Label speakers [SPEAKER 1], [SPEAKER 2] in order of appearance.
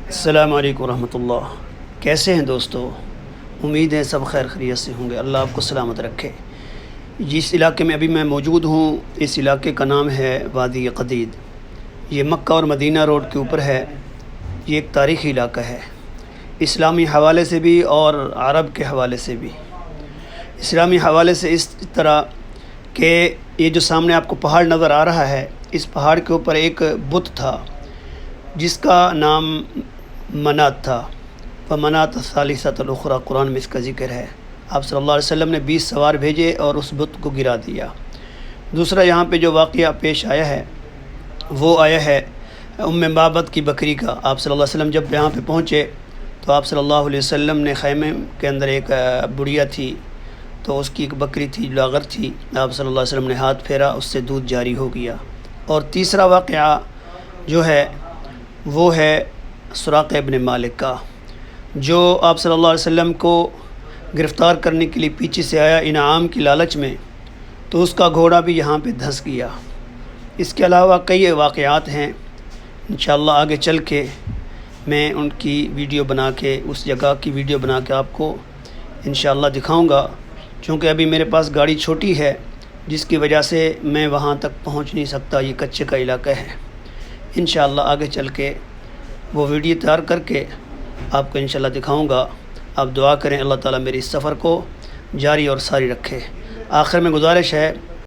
[SPEAKER 1] السلام علیکم ورحمۃ اللہ۔ کیسے ہیں دوستو؟ امید ہے سب خیر خیریت سے ہوں گے، اللہ آپ کو سلامت رکھے۔ جس علاقے میں ابھی میں موجود ہوں، اس علاقے کا نام ہے وادی قدید۔ یہ مکہ اور مدینہ روڈ کے اوپر ہے۔ یہ ایک تاریخی علاقہ ہے، اسلامی حوالے سے بھی اور عرب کے حوالے سے بھی۔ اسلامی حوالے سے اس طرح کہ یہ جو سامنے آپ کو پہاڑ نظر آ رہا ہے، اس پہاڑ کے اوپر ایک بت تھا جس کا نام منات تھا۔ فمنات الثالثۃ الاخری، قرآن میں اس کا ذکر ہے۔ آپ صلی اللہ علیہ وسلم نے 20 سوار بھیجے اور اس بت کو گرا دیا۔ دوسرا یہاں پہ جو واقعہ پیش آیا ہے وہ آیا ہے مابت کی بکری کا۔ آپ صلی اللہ علیہ وسلم جب یہاں پہ پہنچے تو آپ صلی اللہ علیہ وسلم نے خیمے کے اندر ایک بڑھیا تھی، تو اس کی ایک بکری تھی، لاغر تھی۔ آپ صلی اللہ علیہ وسلم نے ہاتھ پھیرا، اس سے دودھ جاری ہو گیا۔ اور تیسرا واقعہ جو ہے وہ ہے سراقہ ابن مالک کا، جو آپ صلی اللہ علیہ وسلم کو گرفتار کرنے کے لیے پیچھے سے آیا انعام کی لالچ میں، تو اس کا گھوڑا بھی یہاں پہ دھنس گیا۔ اس کے علاوہ کئی واقعات ہیں، انشاءاللہ آگے چل کے میں ان کی ویڈیو بنا کے، اس جگہ کی ویڈیو بنا کے آپ کو انشاءاللہ دکھاؤں گا، چونکہ ابھی میرے پاس گاڑی چھوٹی ہے جس کی وجہ سے میں وہاں تک پہنچ نہیں سکتا، یہ کچے کا علاقہ ہے۔ انشاءاللہ آگے چل کے وہ ویڈیو تیار کر کے آپ کو انشاءاللہ دکھاؤں گا۔ آپ دعا کریں اللہ تعالیٰ میری اس سفر کو جاری اور ساری رکھے۔ آخر میں گزارش ہے